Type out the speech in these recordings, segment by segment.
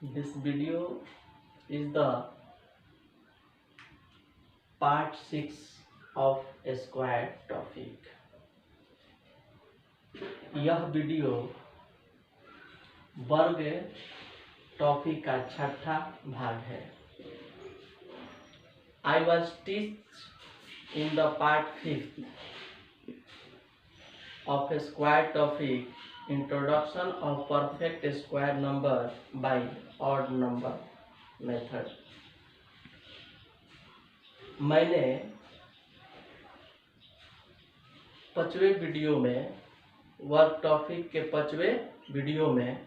This video is the part 6 of square topic. यह video वर्ग topic का छठा भाग है। I was teach in the part 5 of square topic introduction of perfect square number by odd number method। मैंने पांचवें video में work topic के पांचवें वीडियो में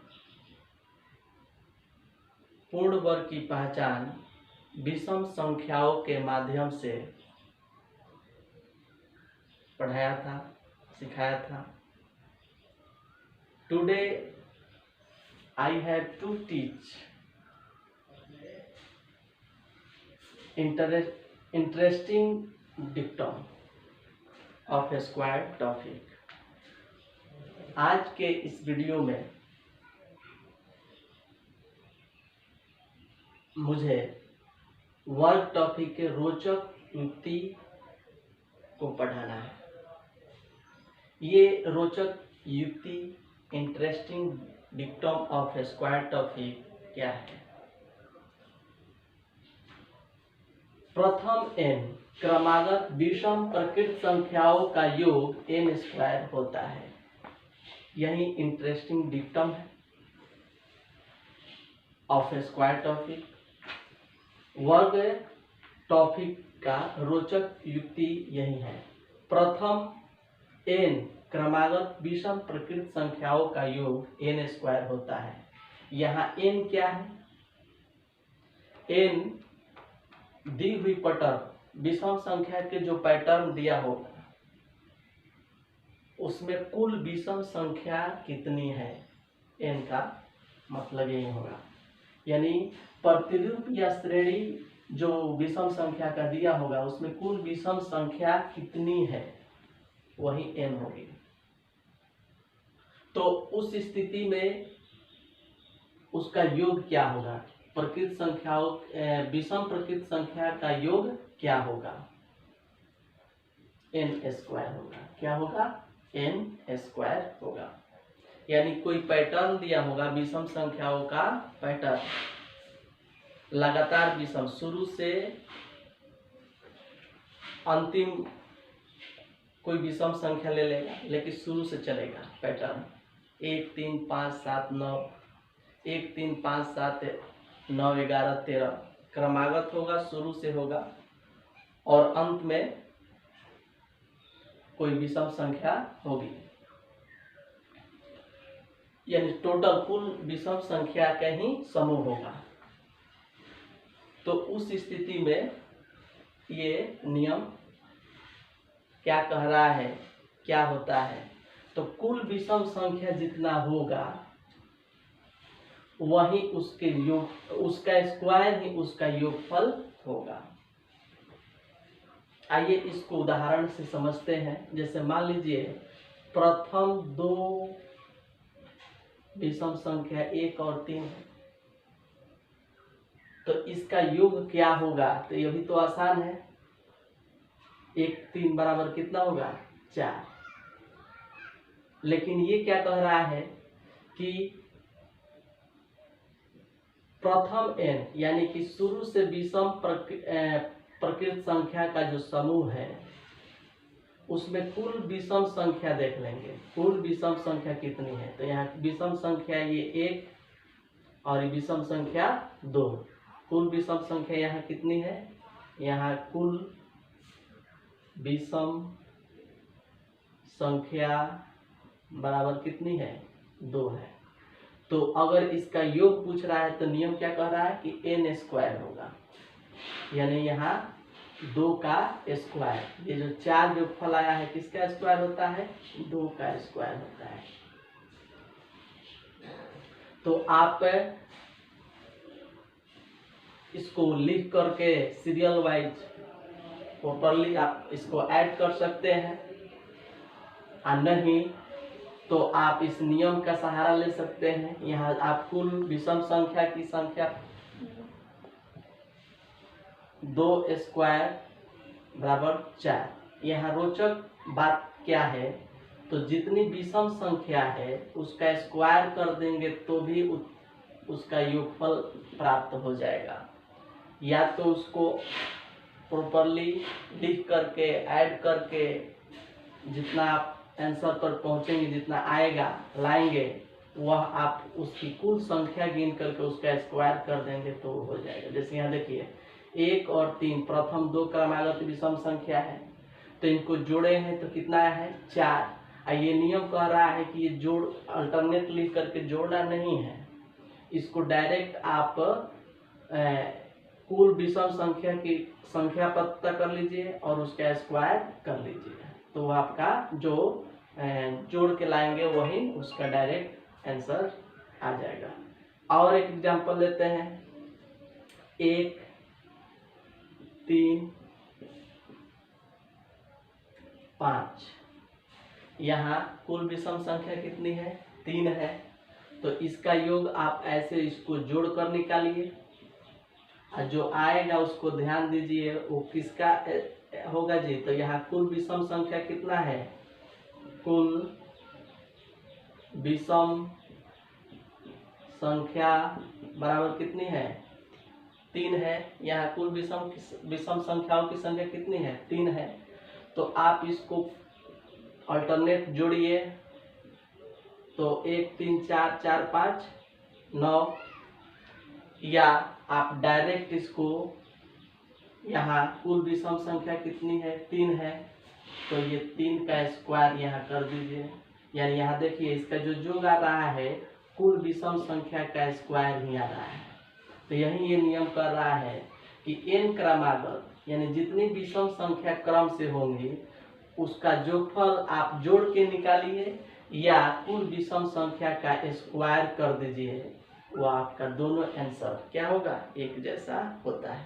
पूर्ण वर्ग की पहचान विषम संख्याओं के माध्यम से पढ़ाया था, सिखाया था। Today I have to teach interesting dictum of square topic. आज के इस वीडियो में मुझे वर्ग टॉपिक के रोचक युक्ति को पढ़ाना है। ये रोचक युक्ति interesting dictum of square topic क्या है? प्रथम n क्रमागत विषम प्रकृत संख्याओं का योग n स्क्वायर होता है। यही इंटरेस्टिंग डिक्टम है ऑफ स्क्वायर टॉपिक। वर्ग टॉपिक का रोचक युक्ति यही है। प्रथम n क्रमागत विषम प्रकृत संख्याओं का योग n स्क्वायर होता है। यहाँ n क्या है? n दी हुई पैटर्न विषम संख्या के जो पैटर्न दिया होगा उसमें कुल विषम संख्या कितनी है, n का मतलब यही होगा। यानी प्रतिरूप या श्रेणी जो विषम संख्या का दिया होगा उसमें कुल विषम संख्या कितनी है, वही n होगी। तो उस स्थिति में उसका योग क्या होगा? प्रकृत संख्याओं विषम प्रकृत संख्या का योग क्या होगा? n स्क्वायर होगा। क्या होगा? n स्क्वायर होगा। यानी कोई पैटर्न दिया होगा विषम संख्याओं का पैटर्न, लगातार विषम, शुरू से अंतिम कोई विषम संख्या ले लेगा, लेकिन शुरू से चलेगा पैटर्न 1 3 5 7 9, 1 3 5 7 9 11 13 क्रमागत होगा, शुरू से होगा और अंत में कोई विषम संख्या होगी। यानी टोटल कुल विषम संख्या का ही समूह होगा। तो उस स्थिति में ये नियम क्या कह रहा है, क्या होता है? तो कुल विषम संख्या जितना होगा वही उसके योग, उसका स्क्वायर ही उसका योगफल होगा। आइए इसको उदाहरण से समझते हैं। जैसे मान लीजिए प्रथम दो विषम संख्या 1 और 3 है, तो इसका योग क्या होगा? तो ये भी तो आसान है। 1 3 बराबर कितना होगा? 4। लेकिन ये क्या कह रहा है कि प्रथम n यानी कि शुरू से विषम प्रकृत संख्या का जो समूह है उसमें कुल विषम संख्या देख लेंगे। कुल विषम संख्या कितनी है? तो यहाँ विषम संख्या ये 1 और विषम संख्या 2। कुल विषम संख्या यहाँ कितनी है? यहाँ कुल विषम संख्या बराबर कितनी है? 2 है। तो अगर इसका योग पूछ रहा है तो नियम क्या कह रहा है कि n स्क्वायर होगा। यानी यहाँ 2 का स्क्वायर, ये जो 4 जो फल आया है किसका स्क्वायर होता है? 2 का स्क्वायर होता है। तो आप इसको लिख करके सीरियल वाइज टोटली आप इसको ऐड कर सकते हैं, और नहीं तो आप इस नियम का सहारा ले सकते हैं। यहाँ आप कुल विषम संख्या की संख्या 2 स्क्वायर बराबर 4। यहाँ रोचक बात क्या है, तो जितनी विषम संख्या है उसका स्क्वायर कर देंगे तो भी उसका योगफल प्राप्त हो जाएगा। या तो उसको प्रॉपरली लिख करके ऐड करके जितना आप आंसर पर पहुंचेंगे, जितना आएगा लाएंगे, वह आप उसकी कुल संख्या गिन करके उसका स्क्वायर कर देंगे तो हो जाएगा। जैसे यहाँ देखिए 1 और 3 प्रथम 2 क्रमागत विषम संख्या है, तो इनको जोड़े हैं तो कितना है 4। ये नियम कह रहा है कि ये जोड़ अल्टरनेट लिख करके जोड़ना नहीं है, इसको डायरेक्ट आप कुल विषम संख्या की संख्या पता कर लीजिए और उसका स्क्वायर कर लीजिए, तो आपका जो जोड़ के लाएंगे वही उसका डायरेक्ट आंसर आ जाएगा। और एक एग्जांपल लेते हैं, 1 3 5। यहाँ कुल विषम संख्या कितनी है 3 है, तो इसका योग आप ऐसे इसको जोड़ कर निकालिए और जो आएगा उसको ध्यान दीजिए वो किसका होगा जी। तो यहाँ कुल विषम संख्या कितना है, कुल विषम संख्या बराबर कितनी है 3 है। यहाँ कुल विषम संख्याओं की संख्या कितनी है 3 है। तो आप इसको अल्टरनेट जोड़िए तो 1 3 4 4 5 9, या आप डायरेक्ट इसको यहाँ कुल विषम संख्या कितनी है 3 है, तो ये 3 का स्क्वायर यहाँ कर दीजिए। यानी यहाँ देखिए इसका जो योग आ रहा है कुल विषम संख्या का स्क्वायर ही आ रहा है। तो यही ये नियम कर रहा है कि n क्रमागत यानी जितनी विषम संख्या क्रम से होंगी उसका जोगफल आप जोड़ के निकालिए या कुल विषम संख्या का स्क्वायर कर दीजिए, वो आपका दोनों आंसर क्या होगा एक जैसा होता है।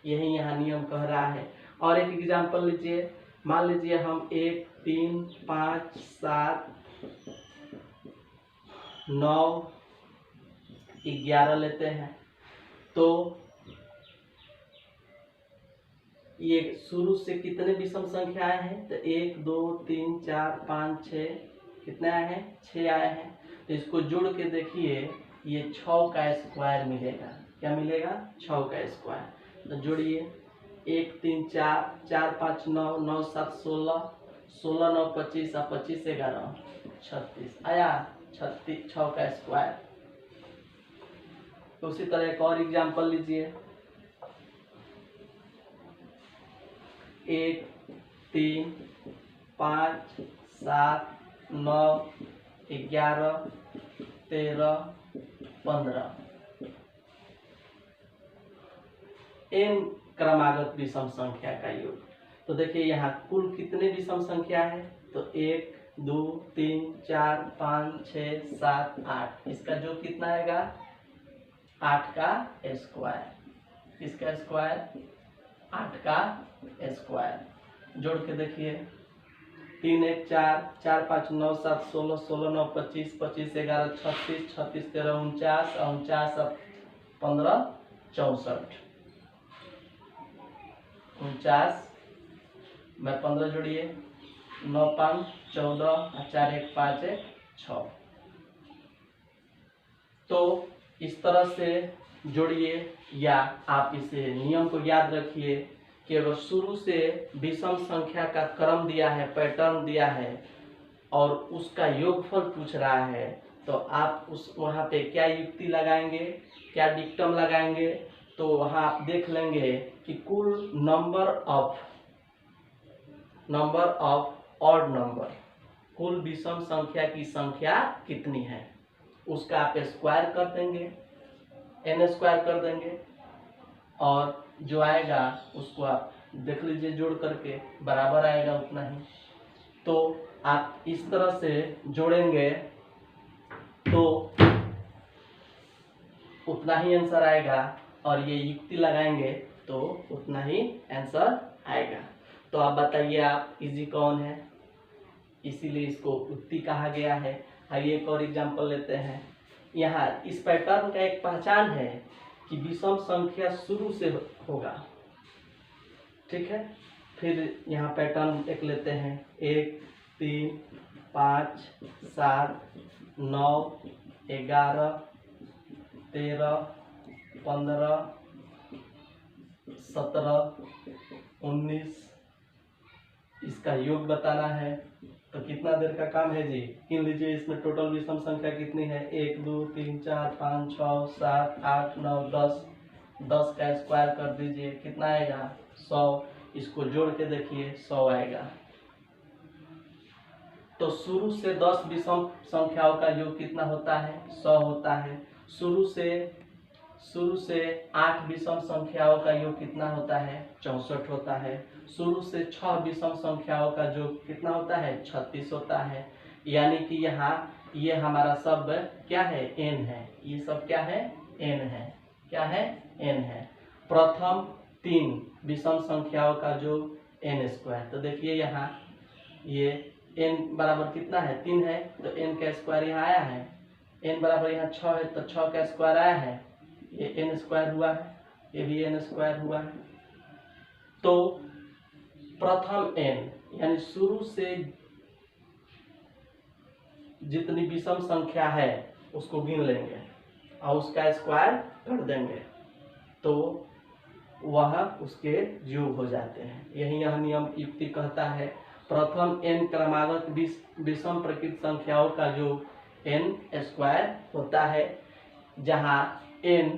यही यहाँ नियम कह रहा है। और एक एग्जांपल लीजिए, मान लीजिए हम 1 3 5 7 9 11 लेते हैं, तो ये शुरू से कितने विषम संख्याएं हैं, तो 1 2 3 4 5 6 कितने आए हैं 6 आए हैं। तो इसको जोड़ के देखिए ये 6 का स्क्वायर मिलेगा। क्या मिलेगा 6 का स्क्वायर। तो जोड़िए 1 3 4 4 5 9 9 7 16 16 9 25 और 25 11 36 आया 36 6 का स्क्वायर। तो उसी तरह एक और एग्जांपल लीजिए, 1 3 5 7 9 11 13 15 n क्रमागत विषम संख्या का योग। तो देखिए यहाँ कुल कितने विषम संख्या है, तो 1 2 3 4 5 6 7 8। इसका जो कितना आएगा 8 का स्क्वायर। इसका स्क्वायर 8 का स्क्वायर। जोड़ के देखिए 3 1 4 4 5 9 7 16 16 9 25 25 11 36 36 13 49 49 15 64 49 में 15 जोड़िए 9 5 14 4 1 5 1 6। तो इस तरह से जोड़िए या आप इसे नियम को याद रखिए कि अगर शुरू से विषम संख्या का क्रम दिया है, पैटर्न दिया है और उसका योगफल पूछ रहा है, तो आप उस वहाँ पे क्या युक्ति लगाएंगे, क्या डिक्टम लगाएंगे, तो वहाँ आप देख लेंगे कि कुल नंबर ऑफ ऑड नंबर, कुल विषम संख्या की संख्या कितनी है उसका आप स्क्वायर कर देंगे, n स्क्वायर कर देंगे, और जो आएगा उसको आप देख लीजिए जोड़ करके बराबर आएगा उतना ही। तो आप इस तरह से जोड़ेंगे तो उतना ही आंसर आएगा, और ये युक्ति लगाएंगे तो उतना ही आंसर आएगा। तो आप बताइए आप इजी कौन है, इसीलिए इसको युक्ति कहा गया है। आइए एक और एग्जाम्पल लेते हैं। यहाँ इस पैटर्न का एक पहचान है कि विषम संख्या शुरू से होगा, ठीक है। फिर यहाँ पैटर्न एक लेते हैं, 1 3 5 7 9 11 13 15 17 19, इसका योग बताना है। तो कितना देर का काम है जी, गिन लीजिए। इसमें टोटल विषम संख्या कितनी है, 1 2 3 4 5 6 7 8 9 10, 10 का स्क्वायर कर दीजिए, कितना आएगा 100। इसको जोड़ के देखिए 100 आएगा। तो शुरू से 10 विषम संख्याओं का योग कितना होता है, 100 होता है। शुरू से 8 विषम संख्याओं का योग कितना होता है, 64 होता है। शुरू से 6 विषम संख्याओं का योग कितना होता है, 36 होता है। यानी कि यहाँ ये हमारा सब क्या है, n है। ये सब क्या है, n है। क्या है, n है। प्रथम 3 विषम संख्याओं का योग n स्क्वायर। तो देखिए यहाँ ये n बराबर कितना है, 3 है, तो n का स्क्वायर यहाँ आया है। n बराबर यहाँ 6 है, तो 6 का स्क्वायर आया है, ये n स्क्वायर हुआ है, ये भी n स्क्वायर हुआ है। तो प्रथम n यानी शुरू से जितनी विषम संख्या है उसको गिन लेंगे और उसका स्क्वायर कर देंगे, तो वह उसके योग हो जाते हैं। यही यह नियम युक्ति कहता है। प्रथम n क्रमागत विषम प्रकृत संख्याओं का योग n स्क्वायर होता है, जहाँ n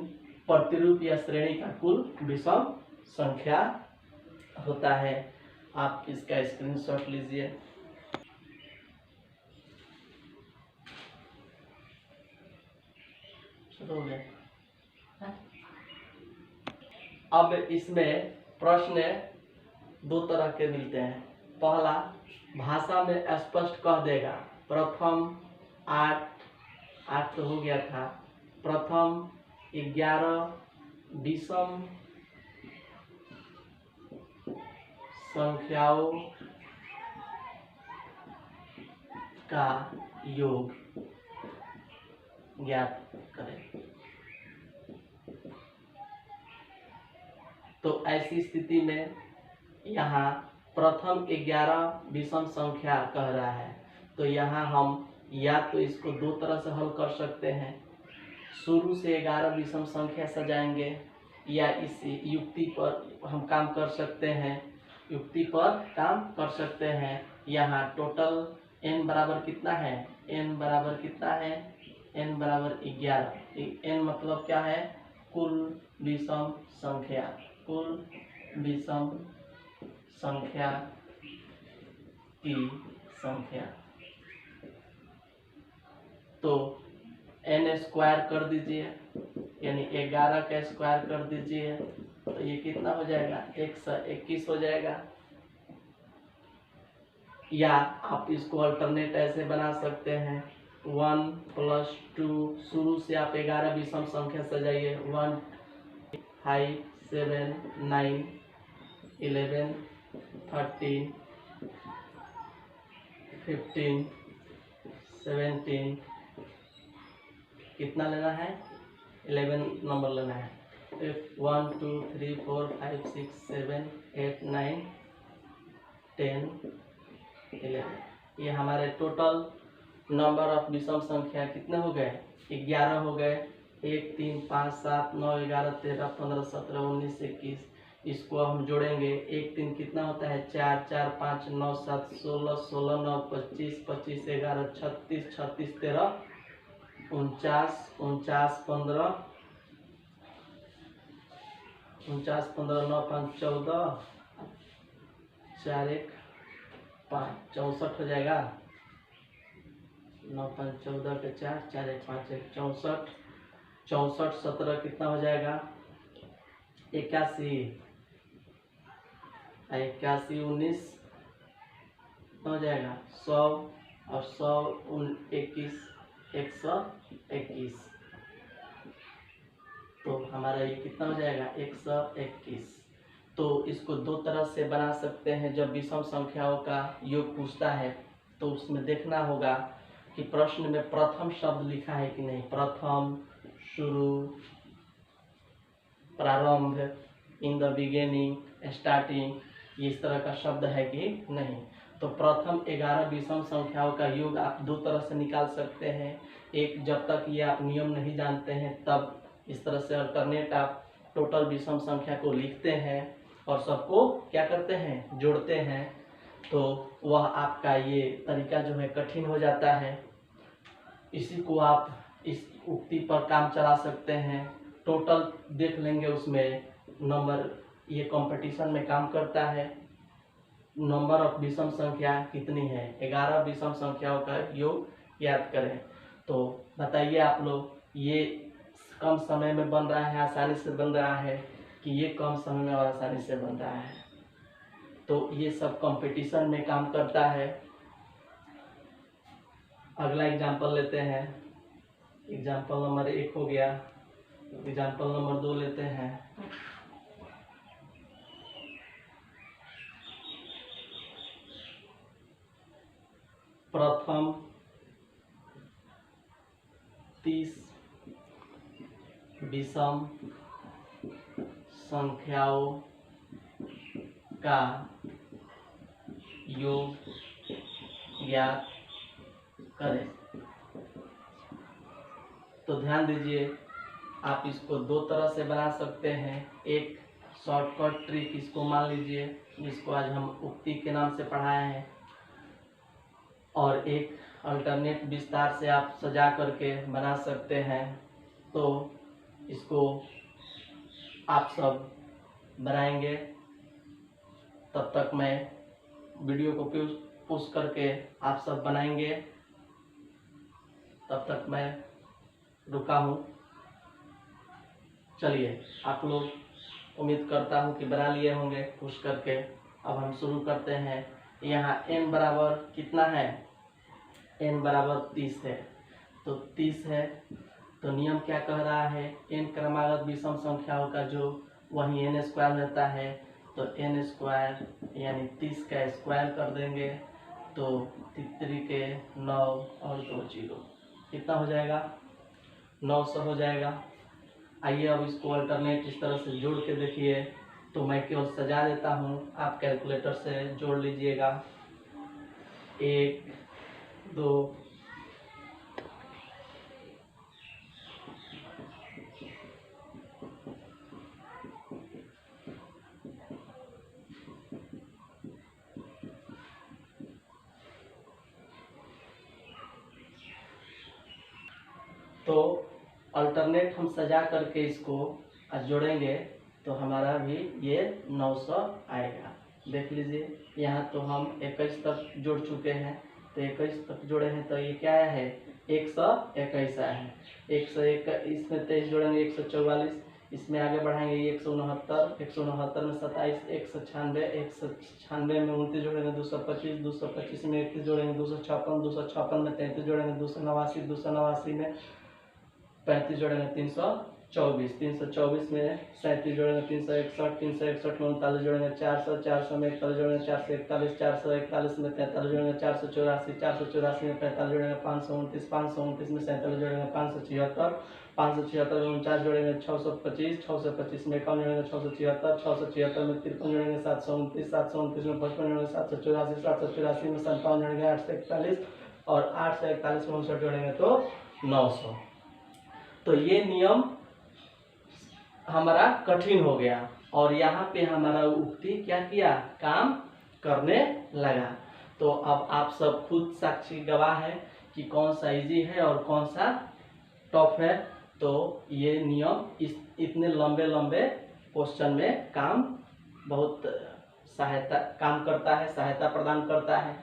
प्रतिरूप या श्रेणी का कुल विषम संख्या होता है। आप इसका स्क्रीनशॉट लीजिए। हो गया। अब इसमें प्रश्न 2 तरह के मिलते हैं। पहला, भाषा में स्पष्ट कह देगा प्रथम 8 तो हो गया था, प्रथम 11 विषम संख्याओं का योग ज्ञात करें। तो ऐसी स्थिति में यहाँ प्रथम 11 विषम संख्या कह रहा है, तो यहाँ हम या तो इसको 2 तरह से हल कर सकते हैं। शुरू से 11 विषम संख्या सजाएंगे, या इस युक्ति पर हम काम कर सकते हैं। यहाँ टोटल n बराबर कितना है, n बराबर कितना है, n बराबर 11। n मतलब क्या है, कुल विषम संख्या की संख्या। तो n स्क्वायर कर दीजिए, यानी 11 का स्क्वायर कर दीजिए, तो ये कितना हो जाएगा, 121 हो जाएगा। या आप इसको अल्टरनेट ऐसे बना सकते हैं, 1 + 2। शुरू से आप 11 विषम संख्या सजाइए, 1 5 7 9 11 13 15 17, कितना लेना है, 11 नंबर लेना है। 1 2 3 4 5 6 7 8 9 10 11। ये हमारे टोटल नंबर ऑफ विषम संख्या कितने हो गए, 11 हो गए। 1 3 5 7 9 11 13 15 17 19 21। इसको हम जोड़ेंगे, 1 3 कितना होता है, 4 4 5 9 7 16 16 9 25 25 11 36 36 13 49 49 15 49 15 9 5 14 4 1 5 64 हो जाएगा। 9 5 14 के 4 4 1 5 1 64 64 17 कितना हो जाएगा, 81 81 19 हो जाएगा 100 और 100 21 121। तो हमारा ये कितना हो जाएगा, 121। तो इसको 2 तरह से बना सकते हैं। जब विषम संख्याओं का योग पूछता है तो उसमें देखना होगा कि प्रश्न में प्रथम शब्द लिखा है कि नहीं, प्रथम, शुरू, प्रारंभ, इन द बिगिनिंग, स्टार्टिंग, ये इस तरह का शब्द है कि नहीं। तो प्रथम 11 विषम संख्याओं का योग आप दो तरह से निकाल सकते हैं। एक, जब तक ये आप नियम नहीं जानते हैं तब इस तरह से अल्टरनेट आप टोटल विषम संख्या को लिखते हैं और सबको क्या करते हैं, जोड़ते हैं, तो वह आपका ये तरीका जो है कठिन हो जाता है। इसी को आप इस उक्ति पर काम चला सकते हैं। टोटल देख लेंगे, उसमें नंबर, ये कंपटीशन में काम करता है। नंबर ऑफ विषम संख्या कितनी है, 11 विषम संख्याओं का योग याद करें। तो बताइए आप लोग, ये कम समय में बन रहा है, आसानी से बन रहा है, कि ये कम समय में और आसानी से बन रहा है? तो ये सब कंपटीशन में काम करता है। अगला एग्जाम्पल लेते हैं। एग्जाम्पल नंबर 1 हो गया। एग्जाम्पल नंबर 2 लेते हैं। प्रथम 30 विषम संख्याओं का योग ज्ञात करें। तो ध्यान दीजिए, आप इसको दो तरह से बना सकते हैं। एक शॉर्टकट ट्रिक, इसको मान लीजिए, जिसको आज हम उक्ति के नाम से पढ़ाए हैं, और एक अल्टरनेट विस्तार से आप सजा करके बना सकते हैं। तो इसको आप सब बनाएंगे, तब तक मैं वीडियो को पुश करके आप सब बनाएंगे, तब तक मैं रुका हूँ। चलिए, आप लोग, उम्मीद करता हूँ कि बना लिए होंगे पुश करके। अब हम शुरू करते हैं। यहाँ n बराबर कितना है, n बराबर 30 है। तो 30 है, तो नियम क्या कह रहा है, n क्रमागत विषम संख्याओं का जो वही n स्क्वायर रहता है। तो n स्क्वायर यानी 30 का स्क्वायर कर देंगे, तो 3 के 9 और 2 0, कितना हो जाएगा, 900 हो जाएगा। आइए अब इसको अल्टरनेट इस तरह से जोड़ के देखिए। तो मैं केवल सजा देता हूँ, आप कैलकुलेटर से जोड़ लीजिएगा। 1 2 तो अल्टरनेट हम सजा करके इसको जोड़ेंगे तो हमारा भी ये 900 आएगा। देख लीजिए, यहाँ तो हम 21 तक जोड़ चुके हैं, तो 21 तक जोड़े हैं, तो ये क्या आया है, 121 आया है। 101 इसमें 23 जोड़ेंगे 144, इसमें आगे बढ़ाएंगे 169, 169 में 27, 196, 196 में 29 जोड़ेंगे 225, 225 में 31 जोड़ेंगे 256, 256 में 33 जोड़ेंगे 289, 289 में 35 जोड़ेंगे 324, 324 में 37 जोड़ेंगे 361, 361 में 39 जोड़ेंगे 400, 400 में 41 जोड़ेंगे 441, 441 में 43 जोड़ेंगे 484, 484 में 45 जोड़ेंगे 529, 529 में 47 जोड़ेंगे 576, 576 में 49 जोड़ेंगे 625, 625 में 51 जोड़ेंगे 676, 676 में 53 जोड़ेंगे 729, 729 में 55 जोड़ेंगे 784, 784 में 57 जोड़ेंगे 841, और 841 में 59 जोड़ेंगे तो 900। तो ये नियम हमारा कठिन हो गया, और यहाँ पे हमारा उक्ति क्या किया, काम करने लगा। तो अब आप सब खुद साक्षी गवाह है कि कौन सा इजी है और कौन सा टफ है। तो ये नियम इतने लंबे लंबे क्वेश्चन में बहुत काम करता है, सहायता प्रदान करता है।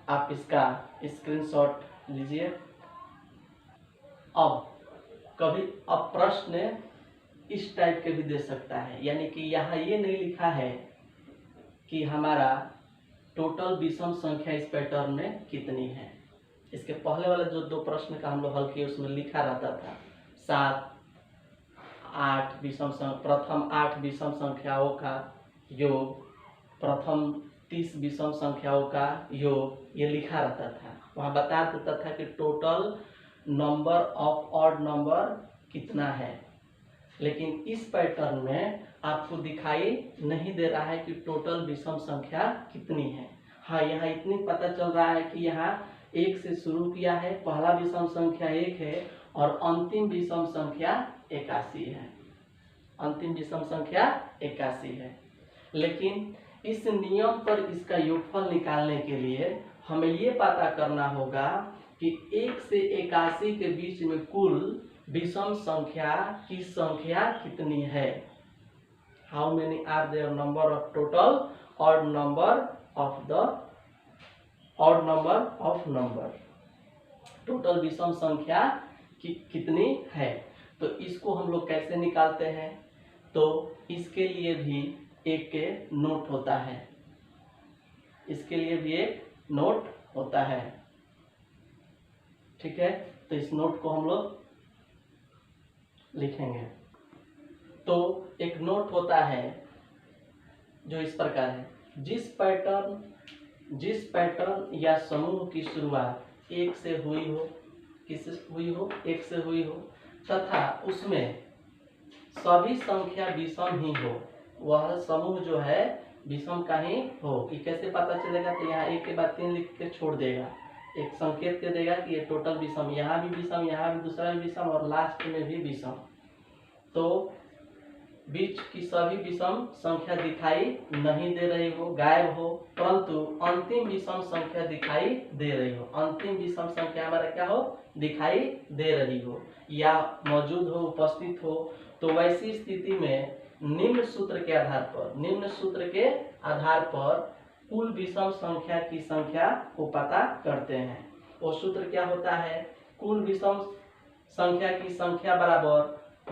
आप इसका स्क्रीनशॉट लीजिए। अब प्रश्न इस टाइप के भी दे सकता है, यानी कि यहाँ ये नहीं लिखा है कि हमारा टोटल विषम संख्या इस पैटर्न में कितनी है। इसके पहले वाले जो 2 प्रश्न का हम लोग हल किए उसमें लिखा रहता था 7 8 प्रथम 8 विषम संख्याओं का योग, प्रथम 30 विषम संख्याओं का योग, ये लिखा रहता था। वहाँ बता देता था कि total number of odd number कितना है। लेकिन इस पैटर्न में आपको दिखाई नहीं दे रहा है कि टोटल विषम संख्या कितनी है। हाँ, यहाँ इतनी पता चल रहा है कि यहाँ 1 से शुरू किया है, पहला विषम संख्या 1 है और अंतिम विषम संख्या 81 है। अंतिम विषम संख्या 81 है। लेकिन इस नियम पर इसका योगफल निकालने के लिए हमें ये पता करना होगा कि 1 से 81 के बीच में कुल विषम संख्या की संख्या कितनी है। How many are there number of total odd number of the odd number of number. Total विषम संख्या कितनी है। तो इसको हम लोग कैसे निकालते हैं, तो इसके लिए भी एक नोट होता है। इसके लिए भी एक नोट होता है। ठीक है, तो इस नोट को हम लोग लिखेंगे। तो एक नोट होता है जो इस प्रकार है, जिस पैटर्न या समूह की शुरुआत 1 से हुई हो, किससे हुई हो, 1 से हुई हो, तथा उसमें सभी संख्या विषम ही हो, वह समूह जो है विषम का ही हो। ये कैसे पता चलेगा, तो यहाँ 1 के बाद 3 लिख के छोड़ देगा, एक संकेत दे देगा कि ये टोटल विषम, यहाँ भी विषम, यहाँ भी दूसरा भी विषम और लास्ट में भी विषम। तो बीच की सभी विषम संख्या दिखाई नहीं दे रही हो, गायब हो, परंतु अंतिम विषम संख्या दिखाई दे रही हो। अंतिम विषम संख्या हमारा क्या हो, दिखाई दे रही हो या मौजूद हो, उपस्थित हो। तो वैसी स्थिति में निम्न सूत्र के आधार पर कुल विषम संख्या की संख्या को पता करते हैं। वो सूत्र क्या होता है, कुल विषम संख्या की संख्या बराबर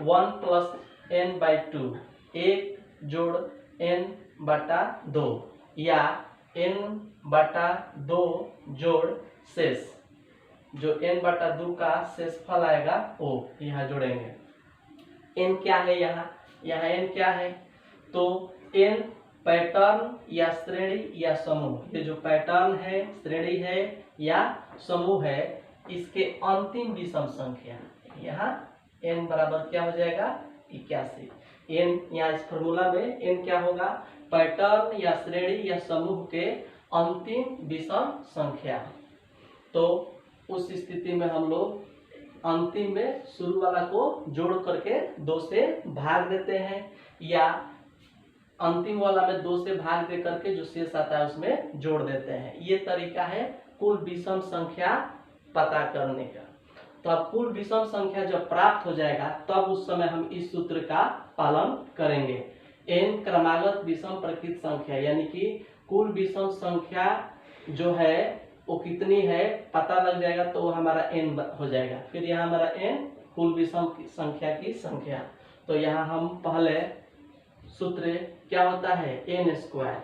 1 + n/2, 1 जोड़ n/2 या n/2 जोड़ शेष, जो n/2 का शेषफल आएगा वो यहाँ जोड़ेंगे। n क्या है, यहाँ n क्या है, तो n पैटर्न या श्रेणी या समूह, ये जो पैटर्न है, श्रेणी है या समूह है, इसके अंतिम विषम संख्या। यहाँ n बराबर क्या हो जाएगा, 81। n यहाँ इस फॉर्मूला में n क्या होगा, पैटर्न या श्रेणी या समूह के अंतिम विषम संख्या। तो उस स्थिति में हम लोग अंतिम में शुरू वाला को जोड़ करके 2 से भाग देते हैं, या अंतिम वाला में 2 से भाग दे करके जो शेष आता है उसमें जोड़ देते हैं। ये तरीका है कुल विषम संख्या पता करने का। तो अब कुल विषम संख्या जब प्राप्त हो जाएगा तब उस समय हम इस सूत्र का पालन करेंगे। n क्रमागत विषम प्रकृत संख्या, यानी कि कुल विषम संख्या जो है वो कितनी है पता लग जाएगा, तो वो हमारा n हो जाएगा। फिर यहाँ हमारा n कुल विषम संख्या की संख्या। तो यहाँ हम पहले सूत्र क्या होता है, n स्क्वायर।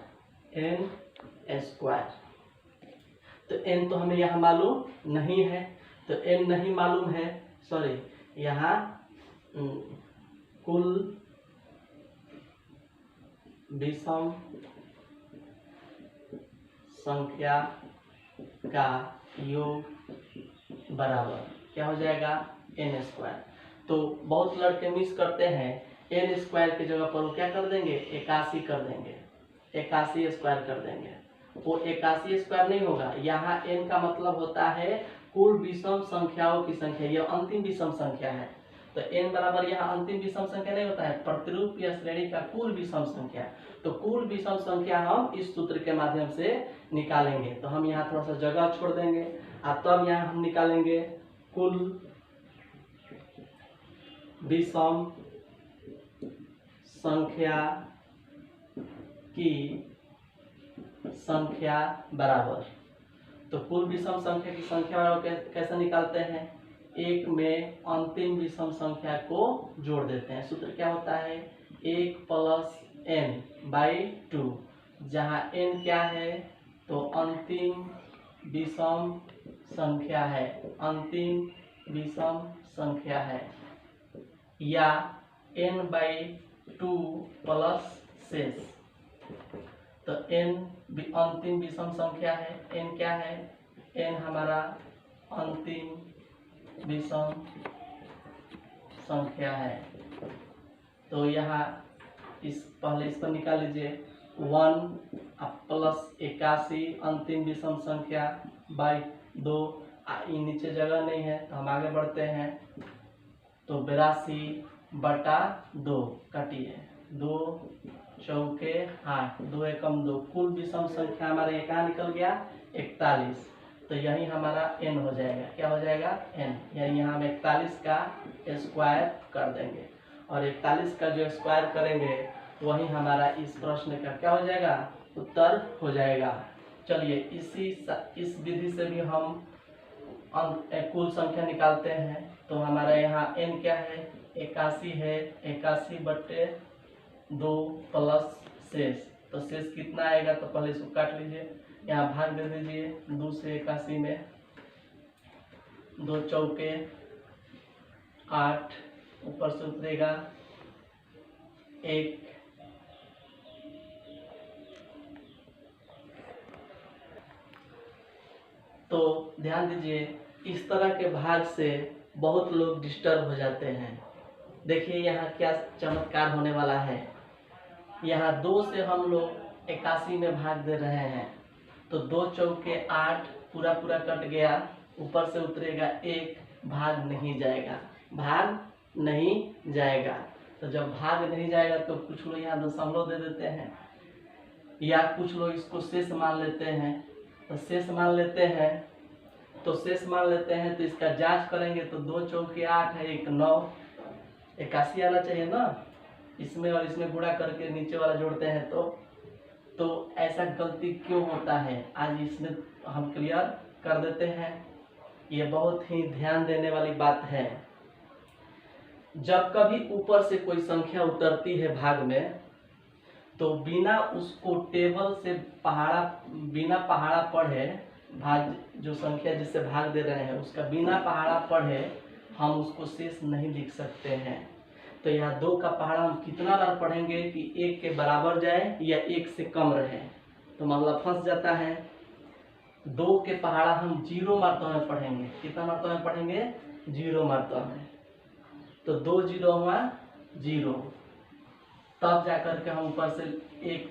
तो n तो हमें यहाँ मालूम नहीं है, तो n नहीं मालूम है, सॉरी, यहाँ कुल विषम संख्या का योग बराबर क्या हो जाएगा, n स्क्वायर। तो बहुत लड़के मिस करते हैं, n स्क्वायर की जगह पर वो क्या कर देंगे, 81 कर देंगे, 81 स्क्वायर कर देंगे। वो 81 स्क्वायर नहीं होगा, यहाँ n का मतलब होता है कुल विषम संख्याओं की संख्या, यह अंतिम विषम संख्या है। तो n बराबर यहाँ अंतिम विषम संख्या नहीं होता है, प्रतिरूप या श्रेणी का कुल विषम संख्या। तो कुल विषम संख्या हम इस सूत्र के माध्यम से निकालेंगे। तो हम यहाँ थोड़ा सा जगह छोड़ देंगे और तब यहाँ हम निकालेंगे कुल विषम संख्या की संख्या बराबर। तो कुल विषम संख्या की संख्या बराबर कैसे निकालते हैं, 1 में अंतिम विषम संख्या को जोड़ देते हैं। सूत्र क्या होता है, 1 + n/2, जहाँ n क्या है, तो अंतिम विषम संख्या है, अंतिम विषम संख्या है, या n/2 प्लस शेष। तो n अंतिम विषम संख्या है, n क्या है, n हमारा अंतिम विषम संख्या है। तो यहाँ पहले इस पर निकाल लीजिए 1 प्लस 81 अंतिम विषम संख्या बाई 2। नीचे जगह नहीं है तो हम आगे बढ़ते हैं। तो 82/2 काटिए, 2 चौके 8, 2 एकम 2, कुल विषम संख्या हमारे ये कहाँ निकल गया 41। तो यही हमारा n हो जाएगा। क्या हो जाएगा n, यानी यहाँ हम 41 का स्क्वायर कर देंगे और 41 का जो स्क्वायर करेंगे वही हमारा इस प्रश्न का क्या हो जाएगा उत्तर हो जाएगा। चलिए इस विधि से भी हम कुल संख्या निकालते हैं। तो हमारा यहाँ n क्या है 81 है, 81/2 प्लस शेष। तो शेष कितना आएगा तो पहले इसको काट लीजिए, यहाँ भाग दे दीजिए 2 से 81 में, 2 चौके 8, ऊपर से उतरेगा 1, तो ध्यान दीजिए इस तरह के भाग से बहुत लोग डिस्टर्ब हो जाते हैं। देखिए यहाँ क्या चमत्कार होने वाला है। यहाँ 2 से हम लोग 81 में भाग दे रहे हैं तो 2 चौके 8 पूरा कट गया, ऊपर से उतरेगा 1, भाग नहीं जाएगा, भाग नहीं जाएगा। तो जब भाग नहीं जाएगा तो कुछ लोग यहाँ दशमलव दे देते हैं या कुछ लोग इसको शेष मान लेते हैं। तो शेष मान लेते हैं तो इसका जांच करेंगे तो 2 चौके 8 है, 1 9, 81 आना चाहिए ना। इसमें और इसमें गुणा करके नीचे वाला जोड़ते हैं तो ऐसा गलती क्यों होता है आज इसमें हम क्लियर कर देते हैं। ये बहुत ही ध्यान देने वाली बात है। जब कभी ऊपर से कोई संख्या उतरती है भाग में तो बिना उसको टेबल से बिना पहाड़ा पढ़े भाग जो संख्या जिससे भाग दे रहे हैं उसका बिना पहाड़ा पढ़े हम उसको शेष नहीं लिख सकते हैं। तो यहाँ 2 का पहाड़ा हम कितना बार पढ़ेंगे कि 1 के बराबर जाए या 1 से कम रहे, तो मामला फंस जाता है। 2 के पहाड़ा हम 0 मात्रा में पढ़ेंगे। कितना मात्रा में पढ़ेंगे 0 मात्रा में। तो 2 0 हुआ 0, तब जाकर के हम ऊपर से 1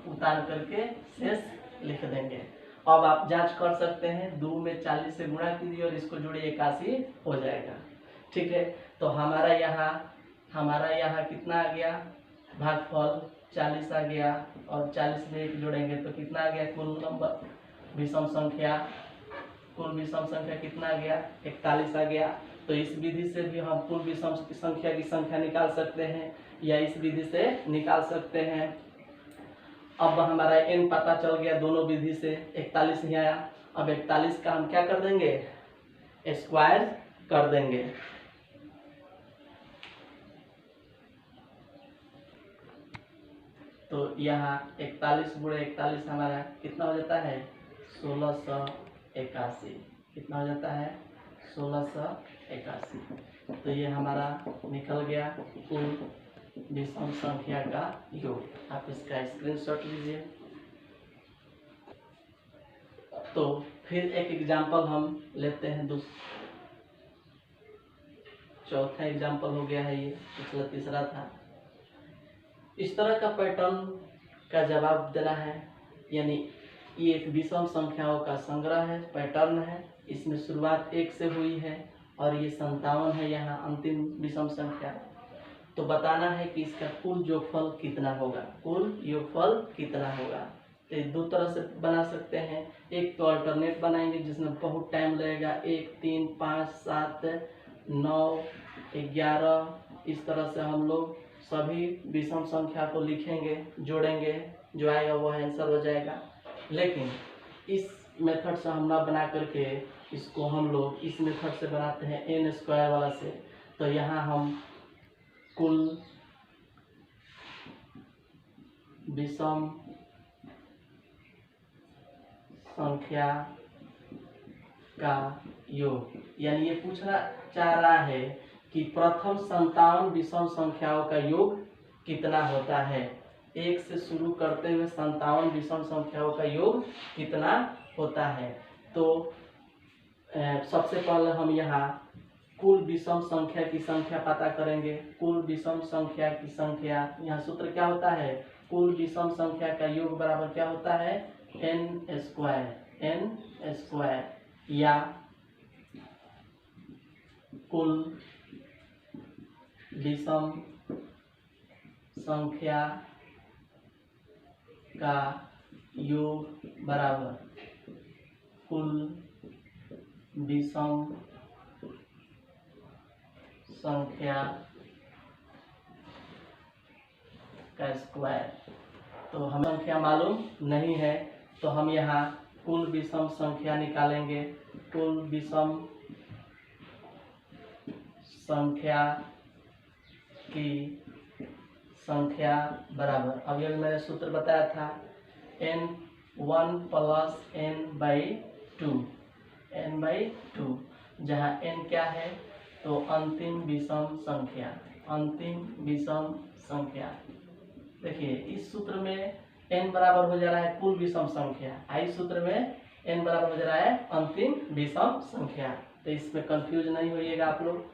उतार करके शेष लिख देंगे। अब आप जांच कर सकते हैं, 2 में 40 से गुणा कीजिए और इसको जोड़िए 81 हो जाएगा। ठीक है, तो हमारा यहाँ कितना आ गया भागफल 40 आ गया और 40 में 1 जोड़ेंगे तो कितना आ गया कुल विषम संख्या कितना आ गया 41 आ गया। तो इस विधि से भी हम कुल विषम संख्या की संख्या निकाल सकते हैं या इस विधि से निकाल सकते हैं। अब हमारा n पता चल गया दोनों विधि से, 41 ही आया। अब 41 का हम क्या कर देंगे स्क्वायर कर देंगे। तो यहाँ 41 गुणे 41 हमारा कितना हो जाता है 1681। कितना हो जाता है 1681। तो ये हमारा निकल गया कुल विषम संख्या का योग। आप इसका स्क्रीनशॉट लीजिए। तो फिर एक एग्जाम्पल हम लेते हैं। चौथा एग्जाम्पल हो गया है ये, पिछला तीसरा था। इस तरह का पैटर्न का जवाब देना है, यानी ये एक विषम संख्याओं का संग्रह है, पैटर्न है। इसमें शुरुआत 1 से हुई है और ये 57 है यहाँ अंतिम विषम संख्या। तो बताना है कि इसका कुल योगफल कितना होगा, कुल योगफल कितना होगा। तो 2 तरह से बना सकते हैं। एक तो अल्टरनेट बनाएंगे जिसमें बहुत टाइम लगेगा, 1 3 5 7 9 11, इस तरह से हम लोग सभी विषम संख्या को लिखेंगे, जोड़ेंगे, जो आएगा वो आंसर हो जाएगा। लेकिन इस मेथड से हम ना बना करके इसको हम लोग इस मेथड से बनाते हैं n स्क्वायर वाला से। तो यहाँ हम कुल विषम संख्या का योग, यानी ये पूछना चाह रहा है कि प्रथम 57 विषम संख्याओं का योग कितना होता है। 1 से शुरू करते हुए 57 विषम संख्याओं का योग कितना होता है। तो सबसे पहले हम यहाँ कुल विषम संख्या की संख्या पता करेंगे। कुल विषम संख्या की संख्या, यहाँ सूत्र क्या होता है, कुल विषम संख्या का योग बराबर क्या होता है, n स्क्वायर या कुल विषम संख्या का योग बराबर कुल विषम संख्या का स्क्वायर। तो हमें संख्या मालूम नहीं है, तो हम यहाँ कुल विषम संख्या निकालेंगे। कुल विषम संख्या की संख्या बराबर, अभी मैंने सूत्र बताया था, n1 प्लस n/2, जहाँ n क्या है, तो अंतिम विषम संख्या। अंतिम विषम संख्या देखिए, इस सूत्र में n बराबर हो जा रहा है कुल विषम संख्या, इस सूत्र में n बराबर हो जा रहा है अंतिम विषम संख्या। तो इसमें कंफ्यूज नहीं होइएगा आप लोग।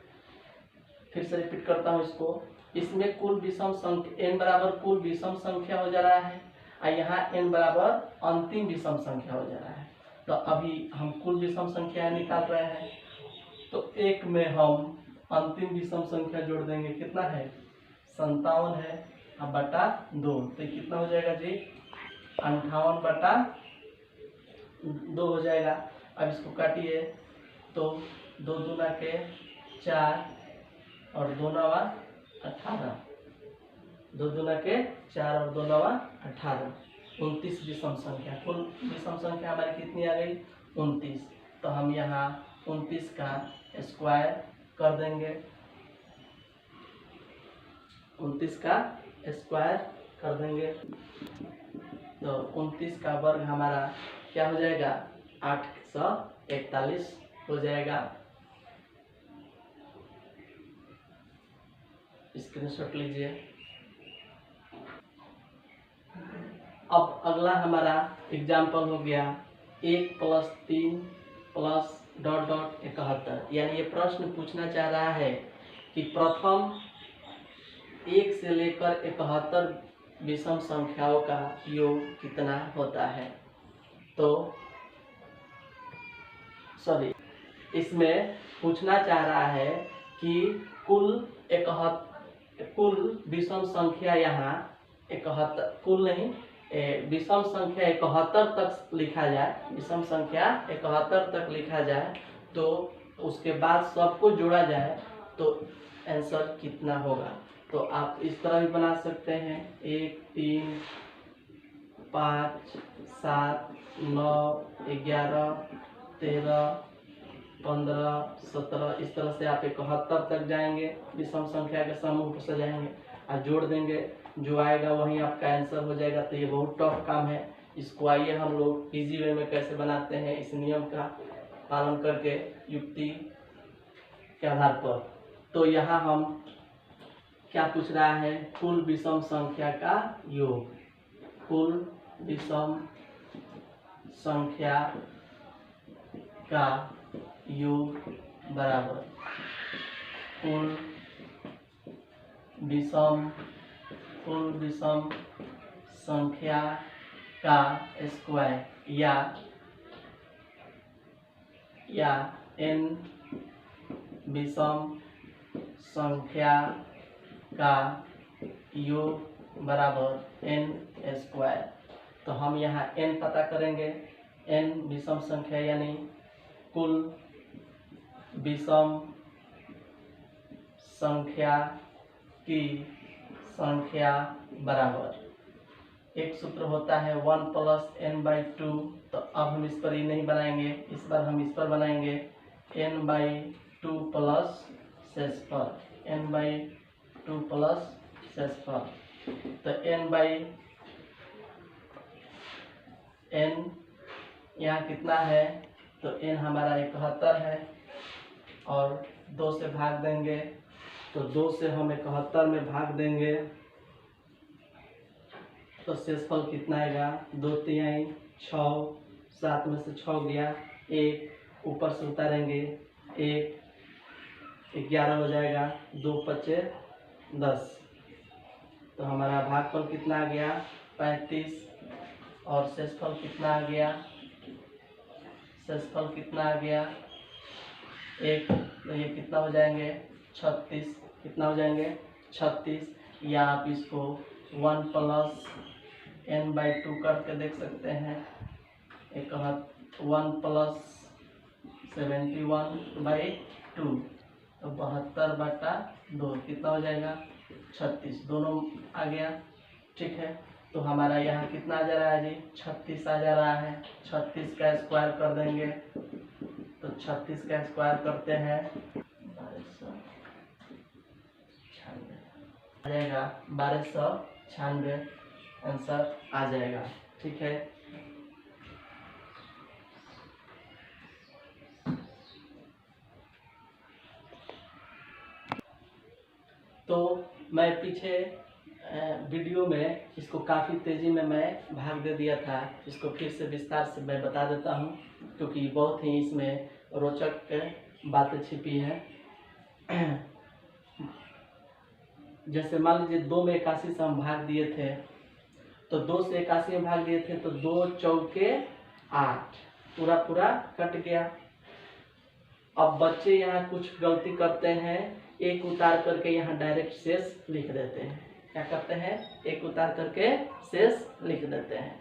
फिर से रिपीट करता हूँ इसको। इसमें कुल विषम संख्या n बराबर कुल विषम संख्या हो जा रहा है, और यहाँ n बराबर अंतिम विषम संख्या हो जा रहा है। तो अभी हम कुल विषम संख्या निकाल रहे हैं, तो एक में हम अंतिम विषम संख्या जोड़ देंगे, कितना है, 57 है, अब बटा 2, तो कितना हो जाएगा जी, 58/2 हो जाएगा। अब इसको काटिए, तो 2 दूना के 4 और 2 नवा 18, 2 दूना के 4 और 2 नवा 18, 29 विषम संख्या। कुल विषम संख्या हमारी कितनी आ गई, 29। तो हम यहाँ 29 का स्क्वायर कर देंगे, 29 का स्क्वायर कर देंगे, तो 29 का वर्ग हमारा क्या हो जाएगा, 841 हो जाएगा। स्क्रीनशॉट लीजिए। अब अगला हमारा एग्जाम्पल हो गया 1 + 3 + ... 71, यानी ये प्रश्न पूछना चाह रहा है कि प्रथम 1 से लेकर 71 विषम संख्याओं का योग कितना होता है। तो इसमें पूछना चाह रहा है कि कुल विषम संख्या, यहाँ 71 कुल नहीं, विषम संख्या 71 तक लिखा जाए, विषम संख्या 71 तक लिखा जाए, तो उसके बाद सबको जोड़ा जाए तो आंसर कितना होगा। तो आप इस तरह भी बना सकते हैं, 1 3 5 7 9 11 13 15 17, इस तरह से आप 71 तक जाएंगे, विषम संख्या के समूह को सजाएंगे और जोड़ देंगे, जो आएगा वही आपका आंसर हो जाएगा। तो ये बहुत टफ काम है, इसको आइए हम लोग इजी वे में कैसे बनाते हैं, इस नियम का पालन करके युक्ति के आधार पर। तो यहाँ हम क्या पूछ रहा है, कुल विषम संख्या का योग। कुल विषम संख्या का योग बराबर कुल विषम संख्या का स्क्वायर या n विषम संख्या का योग बराबर n स्क्वायर। तो हम यहाँ n पता करेंगे, n विषम संख्या यानी कुल विषम संख्या की संख्या बराबर, एक सूत्र होता है 1 + n/2। तो अब हम इस पर ही नहीं बनाएंगे, इस बार हम इस पर बनाएंगे n/2 प्लस शेषफल, n/2 प्लस शेषफल। तो n/n यहाँ कितना है, तो n हमारा 71 है और 2 से भाग देंगे, तो 2 से हम 71 में भाग देंगे तो शेषफल कितना आएगा, 2 × 3 = 6, 7 में से 6 गया 1, ऊपर से उतारेंगे 1, 11 हो जाएगा, 2 पचे 10। तो हमारा भागफल कितना आ गया 35, और शेषफल कितना आ गया, शेषफल कितना आ गया 1। तो ये कितना हो जाएंगे 36, कितना हो जाएंगे 36, या आप इसको 1 + n/2 करके देख सकते हैं। एक 1 + 71/2, तो 72/2 कितना हो जाएगा 36, दोनों आ गया। ठीक है, तो हमारा यहाँ कितना आ जा रहा है जी 36 आ जा रहा है। 36 का स्क्वायर कर देंगे, तो 36 का स्क्वायर करते हैं 1296 आ जाएगा, 1296 आंसर आ जाएगा। ठीक है, तो मैं पीछे वीडियो में इसको काफ़ी तेज़ी में मैं भाग दे दिया था, इसको फिर से विस्तार से मैं बता देता हूँ, क्योंकि बहुत ही इसमें रोचक बातें छिपी है। जैसे मान लीजिए 2 में 81 से हम भाग दिए थे, तो 2 से 81 में भाग दिए थे, तो 2 चौके 8 पूरा पूरा कट गया। अब बच्चे यहाँ कुछ गलती करते हैं, एक उतार करके यहाँ डायरेक्ट शेष लिख देते हैं। क्या करते हैं, एक उतार करके शेष लिख देते हैं।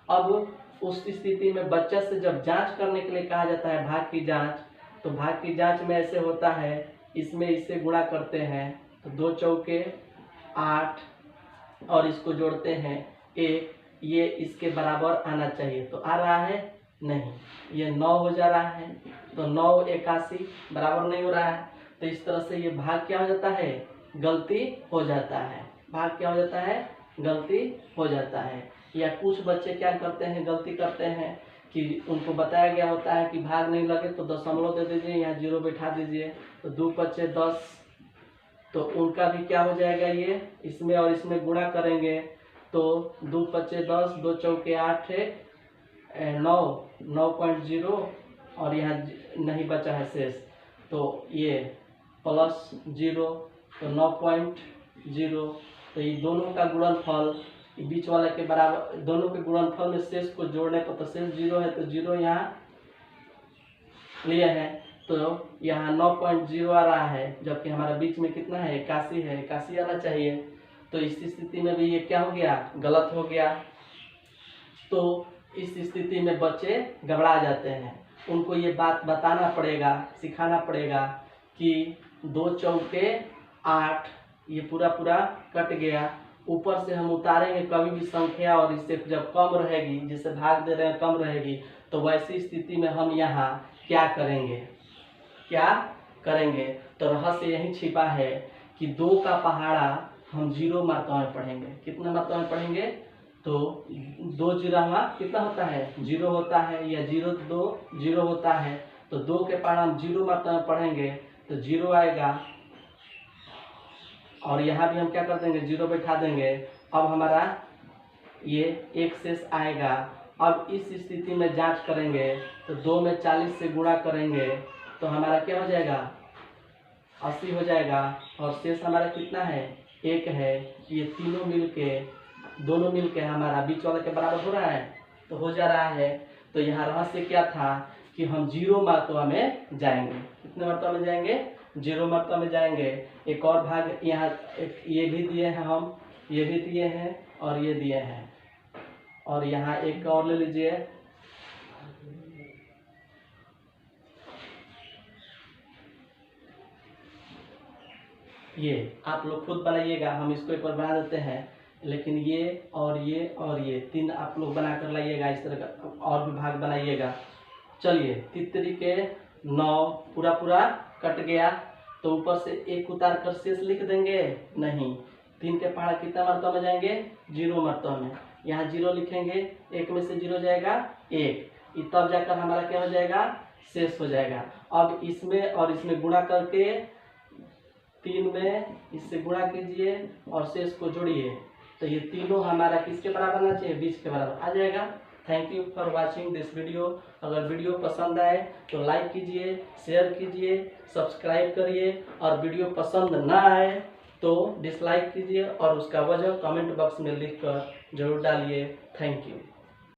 अब उस स्थिति में बच्चा से जब जांच करने के लिए कहा जाता है भाग की जांच, तो भाग की जांच में ऐसे होता है, इसमें इससे गुणा करते हैं, तो 2 चौके 8 और इसको जोड़ते हैं 1, ये इसके बराबर आना चाहिए, तो आ रहा है नहीं, ये 9 हो जा रहा है, तो 9 81 बराबर नहीं हो रहा है। तो इस तरह से ये भाग क्या हो जाता है, गलती हो जाता है, भाग क्या हो जाता है, गलती हो जाता है। या कुछ बच्चे क्या करते हैं, गलती करते हैं कि उनको बताया गया होता है कि भाग नहीं लगे तो दशमलव दे दीजिए, यहाँ 0 बैठा दीजिए, तो 2 पचे 10, तो उनका भी क्या हो जाएगा, ये इसमें और इसमें गुणा करेंगे, तो 2 पचे 10, 2 चौके 8 है 9.0, और यहाँ नहीं बचा है शेष, तो ये +0, तो 9.0। तो ये दोनों का गुणनफल बीच वाले के बराबर, दोनों के गुणनफल में शेष को जोड़ने पर तो शेष 0 है, तो 0 यहाँ लिए हैं, तो यहाँ 9.0 आ रहा है, जबकि हमारा बीच में कितना है 81 है, 81 आना चाहिए। तो इस स्थिति में भी ये क्या हो गया, गलत हो गया। तो इस स्थिति में बच्चे घबरा जाते हैं, उनको ये बात बताना पड़ेगा, सिखाना पड़ेगा कि 2 चौके 8, ये पूरा पूरा कट गया, ऊपर से हम उतारेंगे कभी भी संख्या, और इससे जब कम रहेगी, जिसे भाग दे रहे हैं कम रहेगी, तो वैसी स्थिति में हम यहाँ क्या करेंगे, क्या करेंगे। तो रहस्य यही छिपा है कि 2 का पहाड़ा हम 0 मात्रा में पढ़ेंगे। कितना मात्रा में पढ़ेंगे, तो 2 जीरो कितना होता है 0 होता है, या 0 2 0 होता है, तो 2 के पहाड़ा हम 0 मात्रा में पढ़ेंगे, तो 0 आएगा, और यहाँ भी हम क्या कर देंगे 0 बैठा देंगे। अब हमारा ये एक शेष आएगा। अब इस स्थिति में जांच करेंगे, तो 2 में 40 से गुणा करेंगे, तो हमारा क्या हो जाएगा 80 हो जाएगा, और शेष हमारा कितना है 1 है। ये तीनों मिलके, दोनों मिलके हमारा बीच वाले के बराबर हो रहा है, तो हो जा रहा है। तो यहाँ रहस्य क्या था कि हम 0 मात्रा में जाएंगे। कितने मात्रा में जाएंगे, 0 मात्रा में जाएंगे। एक और भाग यहाँ ये भी दिए हैं, हम ये भी दिए हैं और ये दिए हैं, और यहाँ एक और ले लीजिए, ये आप लोग खुद बनाइएगा, हम इसको एक बार बना देते हैं, लेकिन ये और ये और ये 3 आप लोग बना कर लाइएगा, इस तरह का और भी भाग बनाइएगा। चलिए, 3 के 9 पूरा पूरा कट गया, तो ऊपर से 1 उतार कर शेष लिख देंगे, नहीं, 3 के पहाड़ा कितना मात्रा में जाएंगे 0 मात्रा में, यहाँ 0 लिखेंगे, 1 में से 0 जाएगा 1, तब जाकर हमारा क्या हो जाएगा शेष हो जाएगा। अब इसमें और इसमें गुणा करके 3 में इससे गुणा कीजिए और शेष को जोड़िए, तो ये तीनों हमारा किसके बराबर आना चाहिए 20 के बराबर आ जाएगा। Thank you for watching this video. अगर वीडियो पसंद आए तो लाइक कीजिए, शेयर कीजिए, सब्सक्राइब करिए, और वीडियो पसंद ना आए तो डिसलाइक कीजिए और उसका वजह कमेंट बॉक्स में लिख कर जरूर डालिए। Thank you.